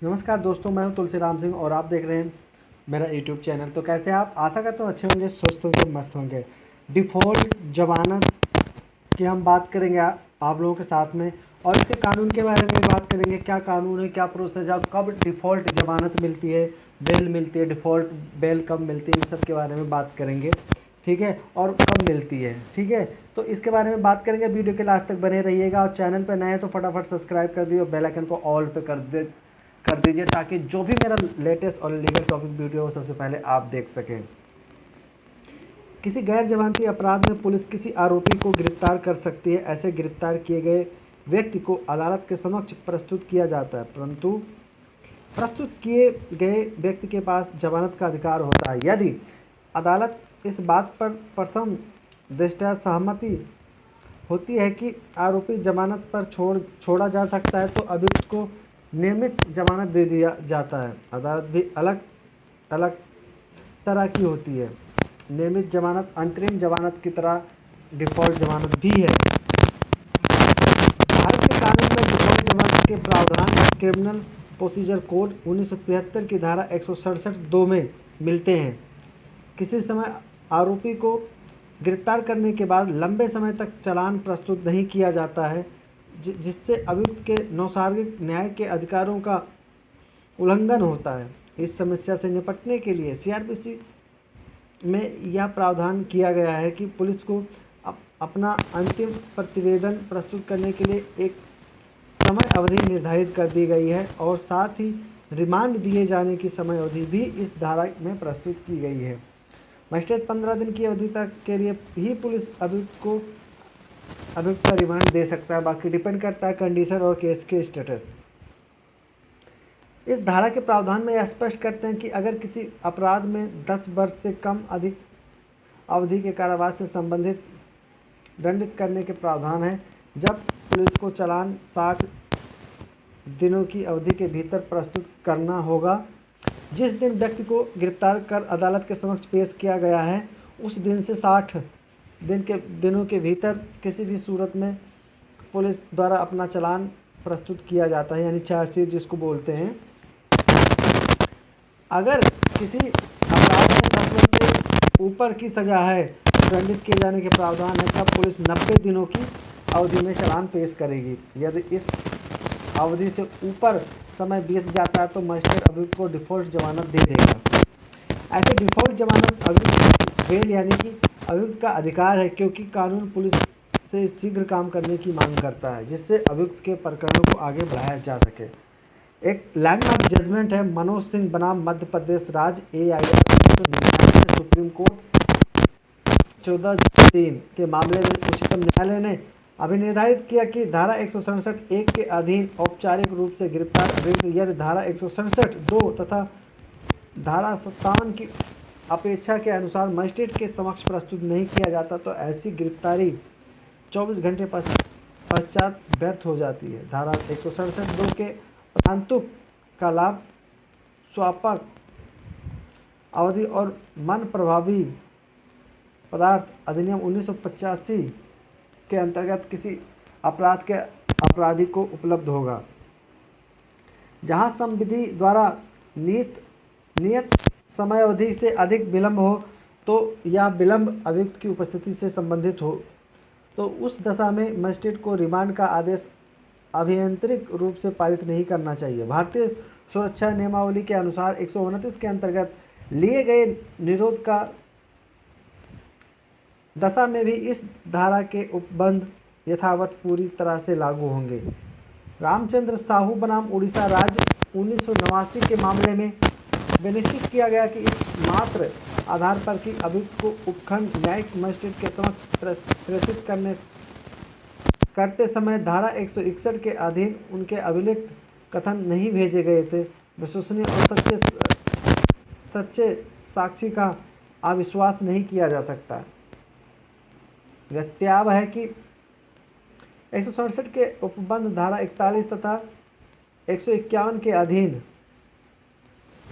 नमस्कार दोस्तों, मैं हूं तुलसीराम सिंह और आप देख रहे हैं मेरा यूट्यूब चैनल। तो कैसे आप? आशा करता हूं अच्छे होंगे, स्वस्थ होंगे, मस्त होंगे। डिफ़ॉल्ट ज़मानत की हम बात करेंगे आप लोगों के साथ में, और इसके कानून के बारे में बात करेंगे। क्या कानून है, क्या प्रोसेस है, कब डिफ़ॉल्ट ज़मानत मिलती है, बेल मिलती है, डिफ़ॉल्ट बेल कब मिलती है, इन सब के बारे में बात करेंगे। ठीक है, और कब मिलती है। ठीक है, तो इसके बारे में बात करेंगे। वीडियो के लास्ट तक बने रहिएगा और चैनल पर नए हैं तो फटाफट सब्सक्राइब कर दीजिए और बेल आइकन को ऑल पे कर दीजिए ताकि जो भी मेरा लेटेस्ट और लीगल टॉपिक वीडियो हो सबसे पहले आप देख सकें। किसी गैर जमानती अपराध में पुलिस किसी आरोपी को गिरफ्तार कर सकती है। ऐसे गिरफ्तार किए गए व्यक्ति को अदालत के समक्ष प्रस्तुत किया जाता है, परंतु प्रस्तुत किए गए व्यक्ति के पास जमानत का अधिकार होता है। यदि अदालत इस बात पर प्रथम दृष्टया सहमति होती है कि आरोपी जमानत पर छोड़ा जा सकता है तो अभियुक्त को नियमित जमानत दे दिया जाता है। अदालत भी अलग अलग तरह की होती है। नियमित जमानत अंतरिम जमानत की तरह डिफ़ॉल्ट जमानत भी है। भारत के कानून में डिफ़ॉल्ट जमानत के प्रावधान क्रिमिनल प्रोसीजर कोड 1973 की धारा 167(2) में मिलते हैं। किसी समय आरोपी को गिरफ्तार करने के बाद लंबे समय तक चालान प्रस्तुत नहीं किया जाता है, जिससे अभियुक्त के नैसर्गिक न्याय के अधिकारों का उल्लंघन होता है। इस समस्या से निपटने के लिए सीआरपीसी में यह प्रावधान किया गया है कि पुलिस को अपना अंतिम प्रतिवेदन प्रस्तुत करने के लिए एक समय अवधि निर्धारित कर दी गई है और साथ ही रिमांड दिए जाने की समय अवधि भी इस धारा में प्रस्तुत की गई है। मजिस्ट्रेट 15 दिन की अवधि तक के लिए ही पुलिस अभियुक्त का रिमांड दे सकता है। बाकी डिपेंड करता है कंडीशन और केस के स्टेटस। इस धारा के प्रावधान में यह स्पष्ट करते हैं कि अगर किसी अपराध में 10 वर्ष से कम अधिक अवधि के कारावास से संबंधित दंडित करने के प्रावधान है, जब पुलिस को चालान 60 दिनों की अवधि के भीतर प्रस्तुत करना होगा। जिस दिन व्यक्ति को गिरफ्तार कर अदालत के समक्ष पेश किया गया है, उस दिन से 60 दिनों के भीतर किसी भी सूरत में पुलिस द्वारा अपना चालान प्रस्तुत किया जाता है, यानी चार्जशीट जिसको बोलते हैं। अगर किसी अपराध में 10 वर्ष से ऊपर की सज़ा है, दंडित किए जाने के प्रावधान है, तब पुलिस 90 दिनों की अवधि में चालान पेश करेगी। यदि इस अवधि से ऊपर समय बीत जाता है तो मजिस्ट्रेट अभियुक्त को डिफ़ॉल्ट जमानत दे देगा। ऐसे डिफ़ॉल्ट जमानत अभियुक्त बेल यानी कि अभियुक्त का अधिकार है, क्योंकि कानून पुलिस से शीघ्र काम करने की मांग करता है, जिससे अभियुक्त के प्रकरणों को आगे बढ़ाया जा सके। एक लैंडमार्क जजमेंट है मनोज सिंह बनाम मध्य प्रदेश राज्य AIR 1999 सुप्रीम कोर्ट 14(3) के मामले में उच्चतम न्यायालय ने अभिनिर्धारित किया कि धारा 167(1) के अधीन औपचारिक रूप से गिरफ्तार अभियुक्त यदि धारा 167(2) तथा धारा 57 की अपेक्षा के अनुसार मजिस्ट्रेट के समक्ष प्रस्तुत नहीं किया जाता तो ऐसी गिरफ्तारी 24 घंटे पश्चात व्यर्थ हो जाती है। धारा 167(2) के प्रांतुक का लाभ स्वापक अवधि और मन प्रभावी पदार्थ अधिनियम 1985 के अंतर्गत किसी अपराध के अपराधी को उपलब्ध होगा। जहां संविधि द्वारा नियत समय अवधि से अधिक विलंब हो तो यह विलंब अभियुक्त की उपस्थिति से संबंधित हो तो उस दशा में मजिस्ट्रेट को रिमांड का आदेश अभियंत्रिक रूप से पारित नहीं करना चाहिए। भारतीय सुरक्षा नियमावली के अनुसार 129 के अंतर्गत लिए गए निरोध का दशा में भी इस धारा के उपबंध यथावत पूरी तरह से लागू होंगे। रामचंद्र साहू बनाम उड़ीसा राज्य 1989 के मामले में निश्चित किया गया कि इस मात्र आधार पर कि अभियुक्त को उपखंड न्यायिक मजिस्ट्रेट के समक्ष प्रेषित करते समय धारा 161 के अधीन उनके अभिलिखित कथन नहीं भेजे गए थे, विश्वसनीय और सच्चे साक्षी का अविश्वास नहीं किया जा सकता। व्यत्याव है कि 167 के उपबंध धारा 41 तथा 151 के अधीन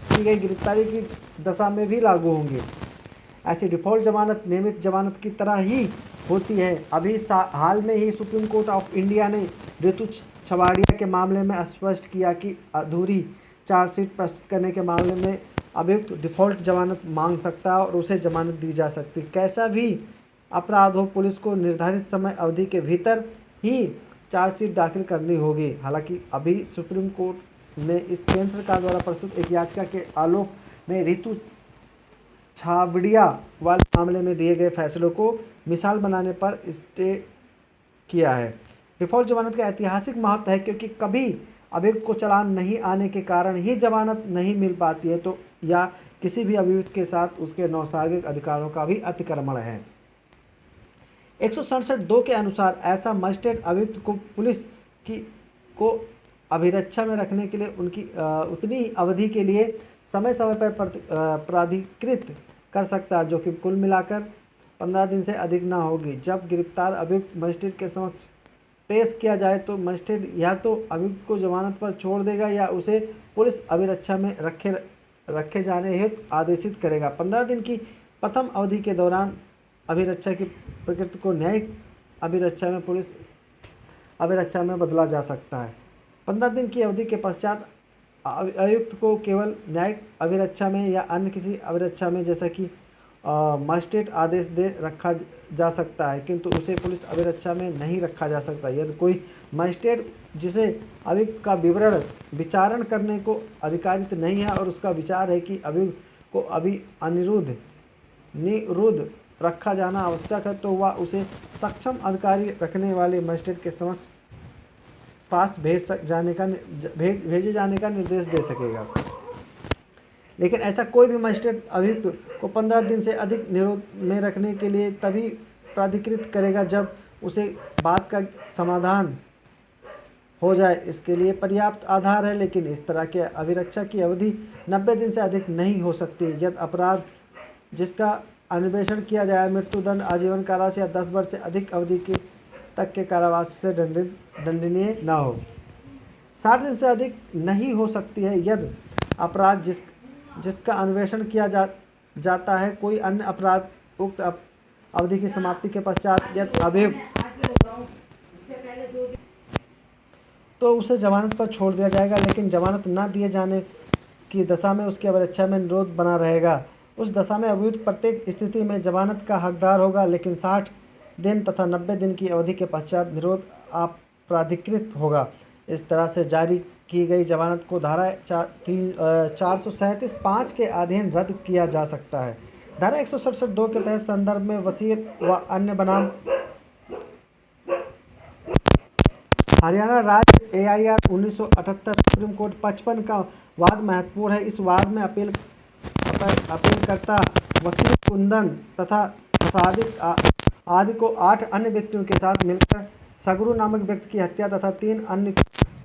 की गई गिरफ्तारी की दशा में भी लागू होंगे। ऐसी डिफ़ॉल्ट जमानत नियमित जमानत की तरह ही होती है। अभी हाल में ही सुप्रीम कोर्ट ऑफ इंडिया ने ऋतु छवाड़िया के मामले में स्पष्ट किया कि अधूरी चार्जशीट प्रस्तुत करने के मामले में अभियुक्त डिफ़ॉल्ट जमानत मांग सकता है और उसे जमानत दी जा सकती है। कैसा भी अपराध हो, पुलिस को निर्धारित समय अवधि के भीतर ही चार्जशीट दाखिल करनी होगी। हालांकि अभी सुप्रीम कोर्ट ने इस केंद्र सरकार द्वारा प्रस्तुत एक याचिका के आलोक में रितु छाबड़िया वाले मामले में दिए गए फैसलों को मिसाल बनाने पर स्टे किया है। डिफ़ॉल्ट जमानत का ऐतिहासिक महत्व है क्योंकि कभी अभियुक्त को चालान नहीं आने के कारण ही जमानत नहीं मिल पाती है तो या किसी भी अभियुक्त के साथ उसके नैसर्गिक अधिकारों का भी अतिक्रमण है। 167(2) के अनुसार ऐसा मजिस्ट्रेट अभियुक्त को पुलिस को अभिरक्षा में रखने के लिए उनकी उतनी अवधि के लिए समय समय पर प्राधिकृत कर सकता है जो कि कुल मिलाकर 15 दिन से अधिक ना होगी। जब गिरफ्तार अभियुक्त मजिस्ट्रेट के समक्ष पेश किया जाए तो मजिस्ट्रेट या तो अभियुक्त को जमानत पर छोड़ देगा या उसे पुलिस अभिरक्षा में रखे जाने हेतु आदेशित करेगा। 15 दिन की प्रथम अवधि के दौरान अभिरक्षा की प्रकृति को न्यायिक अभिरक्षा में पुलिस अभिरक्षा में बदला जा सकता है। 15 दिन की अवधि के पश्चात अभियुक्त को केवल न्यायिक अभिरक्षा में या अन्य किसी अभिरक्षा में जैसा कि मजिस्ट्रेट आदेश दे रखा जा सकता है, किंतु उसे पुलिस अभिरक्षा में नहीं रखा जा सकता। यदि कोई मजिस्ट्रेट जिसे अभियुक्त का विवरण विचारण करने को अधिकारित नहीं है और उसका विचार है कि अभियुक्त को अभी निरुद्ध रखा जाना आवश्यक है तो वह उसे सक्षम अधिकारी रखने वाले मजिस्ट्रेट के समक्ष पास भेजे जाने का निर्देश दे सकेगा। लेकिन ऐसा कोई भी मजिस्ट्रेट अभियुक्त को 15 दिन से अधिक निरोध में रखने के लिए तभी प्राधिकृत करेगा जब उसे बात का समाधान हो जाए। इसके लिए पर्याप्त आधार है, लेकिन इस तरह के अभिरक्षा की अवधि 90 दिन से अधिक नहीं हो सकती यदि अपराध जिसका अन्वेषण किया जाए मृत्युदंड, आजीवन कारावास या 10 वर्ष से अधिक अवधि तक के कारावास से दंडनीय न हो। 60 दिन से अधिक नहीं हो सकती है यदि अपराध जिसका अन्वेषण किया जाता है कोई अन्य अपराध उक्त अवधि की समाप्ति के पश्चात यदि अभियुक्त तो उसे जमानत पर छोड़ दिया जाएगा, लेकिन जमानत न दिए जाने की दशा में उसकी अभिरक्षा में निरोध बना रहेगा। उस दशा में अभियुक्त प्रत्येक स्थिति में जमानत का हकदार होगा, लेकिन 60 दिन तथा 90 दिन की अवधि के पश्चात निरोध अपराधिकृत होगा। इस तरह से जारी की गई जमानत को धारा 437(5) के अधीन रद्द किया जा सकता है। धारा 167(2) के तहत संदर्भ में वसीयत व अन्य बनाम हरियाणा राज्य AIR 1978 सुप्रीम कोर्ट 55 का वाद महत्वपूर्ण है। इस वाद में अपीलकर्ता वसीयत कुंदन तथा फसादिक आदि को 8 अन्य व्यक्तियों के साथ मिलकर सगरू नामक व्यक्ति की हत्या तथा 3 अन्य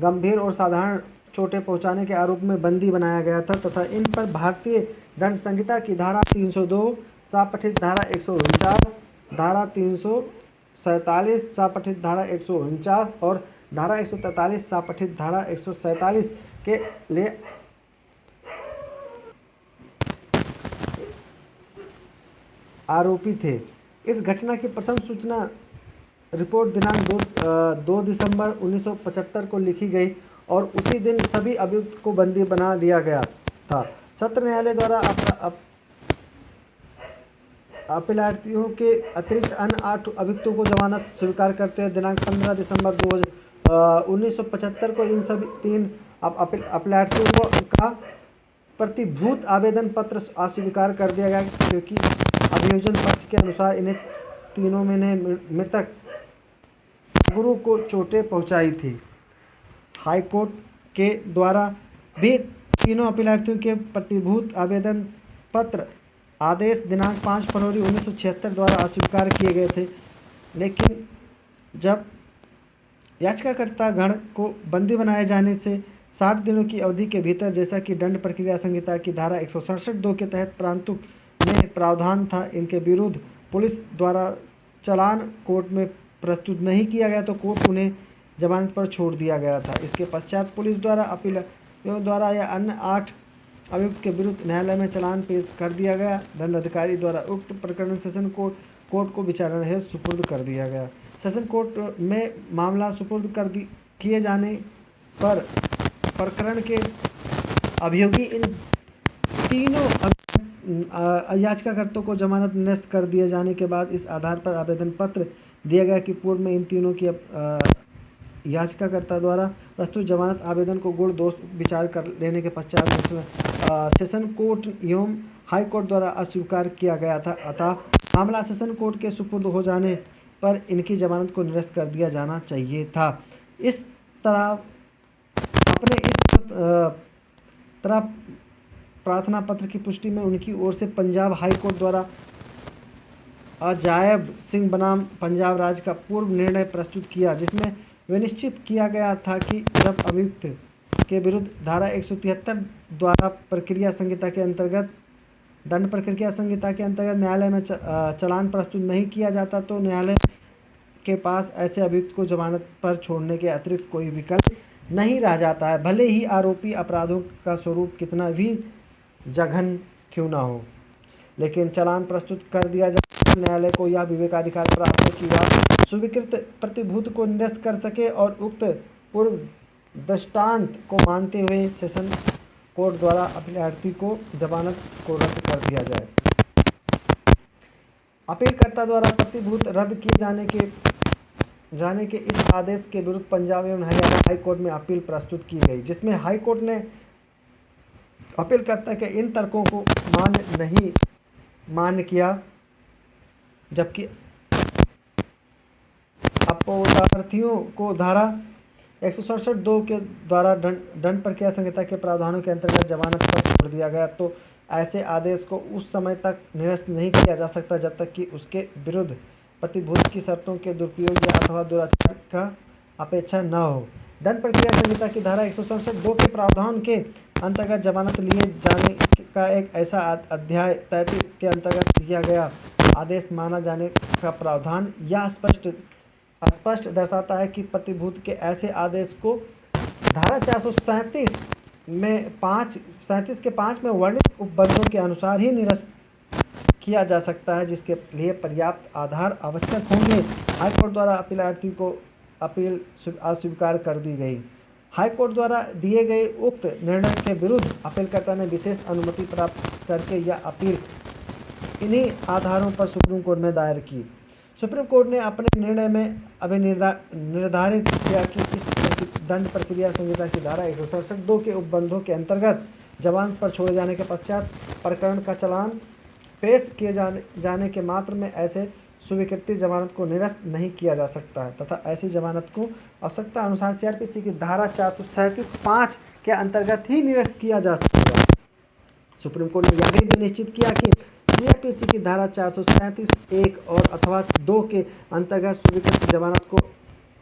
गंभीर और साधारण चोटें पहुंचाने के आरोप में बंदी बनाया गया था तथा इन पर भारतीय दंड संहिता की धारा 302 सापठित धारा 149, धारा 347 सापठित धारा 149 और धारा 143 सापठित धारा 147 के लिए आरोपी थे। इस घटना की प्रथम सूचना रिपोर्ट दिनांक 2 दिसंबर 1975 को लिखी गई और उसी दिन सभी अभियुक्त को बंदी बना लिया गया था। सत्र न्यायालय द्वारा अपीलार्थियों के अतिरिक्त अन्य 8 अभियुक्तों को जमानत स्वीकार करते हुए दिनांक 15 दिसंबर 1975 को इन सभी 3 अपीलार्थियों का प्रतिभूत आवेदन पत्र अस्वीकार कर दिया गया क्योंकि अभियोजन पक्ष के अनुसार इन्हें तीनों में ने मृतक सगरू को चोटें पहुंचाई थी। हाईकोर्ट के द्वारा भी तीनों अपीलार्थियों के प्रतिभूत आवेदन पत्र आदेश दिनांक 5 फरवरी 1976 द्वारा अस्वीकार किए गए थे, लेकिन जब याचिकाकर्ता गण को बंदी बनाए जाने से 60 दिनों की अवधि के भीतर जैसा कि दंड प्रक्रिया संहिता की धारा 167(2) के तहत प्रांतुक में प्रावधान था, इनके विरुद्ध पुलिस द्वारा चालान कोर्ट में प्रस्तुत नहीं किया गया तो कोर्ट उन्हें जमानत पर छोड़ दिया गया था। इसके पश्चात पुलिस द्वारा अपीलों द्वारा या अन्य 8 अभियुक्त के विरुद्ध न्यायालय में चालान पेश कर दिया गया। दंड अधिकारी द्वारा उक्त प्रकरण सेशन कोर्ट को विचारणा हेतु सुपुर्द कर दिया गया। सेशन कोर्ट में मामला सुपुर्द किए जाने पर प्रकरण के अभियोगी इन तीनों याचिकाकर्ताओं को जमानत निरस्त कर दिए जाने के बाद इस आधार पर आवेदन पत्र दिया गया कि पूर्व में इन तीनों की याचिकाकर्ता द्वारा प्रस्तुत जमानत आवेदन को गुण दोष विचार कर लेने के पश्चात सेशन कोर्ट एवं हाई कोर्ट द्वारा अस्वीकार किया गया था। अतः मामला सेशन कोर्ट के सुपुर्द हो जाने पर इनकी जमानत को निरस्त कर दिया जाना चाहिए था। इस तरह प्रार्थना पत्र की पुष्टि में उनकी ओर से पंजाब हाई कोर्ट द्वारा अजायब सिंह बनाम पंजाब राज्य का पूर्व निर्णय प्रस्तुत किया, जिसमें विनिश्चित किया गया था कि जब अभियुक्त के विरुद्ध धारा 173 द्वारा प्रक्रिया संहिता के अंतर्गत दंड प्रक्रिया संहिता के अंतर्गत न्यायालय में चालान प्रस्तुत नहीं किया जाता तो न्यायालय के पास ऐसे अभियुक्त को जमानत पर छोड़ने के अतिरिक्त कोई विकल्प नहीं रह जाता है, भले ही आरोपी अपराधों का स्वरूप कितना भी जघन्य क्यों ना हो। लेकिन चालान प्रस्तुत कर दिया जाए तो न्यायालय को यह विवेकाधिकार प्राप्त है कि वह स्वीकृत प्रतिभूत को निरस्त कर सके और उक्त पूर्व दृष्टांत को मानते हुए सेशन कोर्ट द्वारा अभ्यर्थी को जमानत को रद्द कर दिया जाए। अपीलकर्ता द्वारा प्रतिभूत रद्द किए जाने के इस आदेश के विरुद्ध पंजाब एवं हरियाणा हाई कोर्ट में अपील प्रस्तुत की गई, जिसमें हाई कोर्ट ने अपीलकर्ता के इन तर्कों को मान्य किया, जबकि अपराधियों को धारा 167(2) के द्वारा दंड प्रक्रिया संहिता के प्रावधानों के अंतर्गत जमानत पर छोड़ दिया गया। तो ऐसे आदेश को उस समय तक निरस्त नहीं किया जा सकता जब तक कि उसके विरुद्ध प्रतिभूत की शर्तों के दुरुपयोग या अथवा दुराचार का अपेक्षा न हो। दंड प्रक्रिया संहिता की धारा 167(2) के प्रावधान के अंतर्गत जमानत लिए जाने का एक ऐसा अध्याय 33 के अंतर्गत दिया गया आदेश माना जाने का प्रावधान यह स्पष्ट दर्शाता है कि प्रतिभूत के ऐसे आदेश को धारा 437 में 5 में वर्णित उपबंधों के अनुसार ही निरस्त किया जा सकता है, जिसके लिए पर्याप्त आधार आवश्यक होंगे। हाईकोर्ट द्वारा अपीलार्थी को अपील अस्वीकार कर दी गई। हाईकोर्ट द्वारा दिए गए उक्त निर्णय के विरुद्ध अपीलकर्ता ने विशेष अनुमति प्राप्त करके यह अपील इन्हीं आधारों पर सुप्रीम कोर्ट में दायर की। सुप्रीम कोर्ट ने अपने निर्णय में अभी निर्धारित किया कि इस दंड प्रक्रिया संहिता की धारा 167(2) के उपबंधों के अंतर्गत जमानत पर छोड़े जाने के पश्चात प्रकरण का चालान पेश किए जाने के मात्र में ऐसे स्वीकृति जमानत को निरस्त नहीं किया जा सकता है तथा ऐसी जमानत को आवश्यकता अनुसार सीआरपीसी की धारा 437(5) के अंतर्गत ही निरस्त किया जा सकता है। सुप्रीम कोर्ट ने यह भी निश्चित किया कि सीआरपीसी की धारा 437(1) और अथवा 2 के अंतर्गत स्वीकृत जमानत को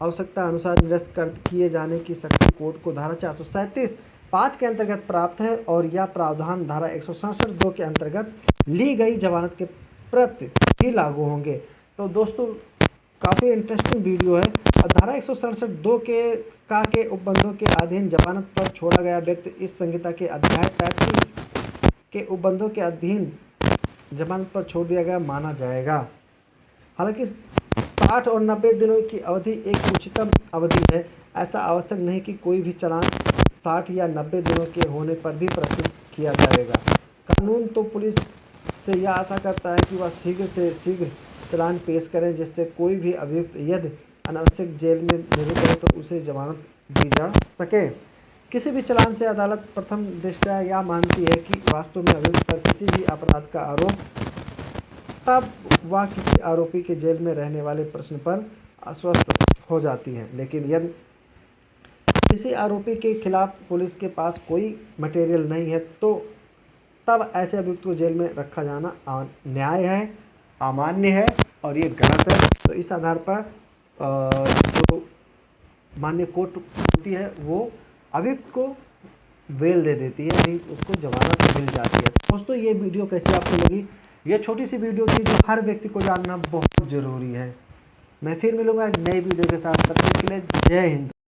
आवश्यकता अनुसार निरस्त किए जाने की शक्ति कोर्ट को धारा 437(5) के अंतर्गत प्राप्त है और यह प्रावधान धारा 167(2) के अंतर्गत ली गई जमानत के प्रति ही लागू होंगे। तो दोस्तों काफ़ी इंटरेस्टिंग वीडियो है। और धारा 167(2) के उपबंधों के अधीन जमानत पर छोड़ा गया व्यक्ति इस संहिता के अध्याय 33 के उपबंधों के अधीन जमानत पर छोड़ दिया गया माना जाएगा। हालांकि 60 और 90 दिनों की अवधि एक उच्चतम अवधि है। ऐसा आवश्यक नहीं कि कोई भी चालान 60 या 90 दिनों के होने पर भी प्रस्तुत किया जाएगा। कानून तो पुलिस से यह आशा करता है कि वह शीघ्र से शीघ्र चालान पेश करें, जिससे कोई भी अभियुक्त यदि अनावश्यक जेल में नहीं रहे तो उसे जमानत दी जा सके। किसी भी चालान से अदालत प्रथम दृष्टया यह मानती है कि वास्तव में अभियुक्त पर किसी भी अपराध का आरोप, तब वह किसी आरोपी के जेल में रहने वाले प्रश्न पर आश्वस्त हो जाती है। लेकिन यदि किसी आरोपी के खिलाफ पुलिस के पास कोई मटेरियल नहीं है तो तब ऐसे अभियुक्त को जेल में रखा जाना न्याय है, अमान्य है और ये गलत है। तो इस आधार पर जो माननीय कोर्ट होती है वो अभियुक्त को बेल दे देती है, नहीं उसको जमानत मिल जाती है। दोस्तों ये वीडियो कैसी आपको लगी? ये छोटी सी वीडियो थी जो हर व्यक्ति को जानना बहुत ज़रूरी है। मैं फिर मिलूंगा एक नई वीडियो के साथ, तब तक के लिए जय हिंद।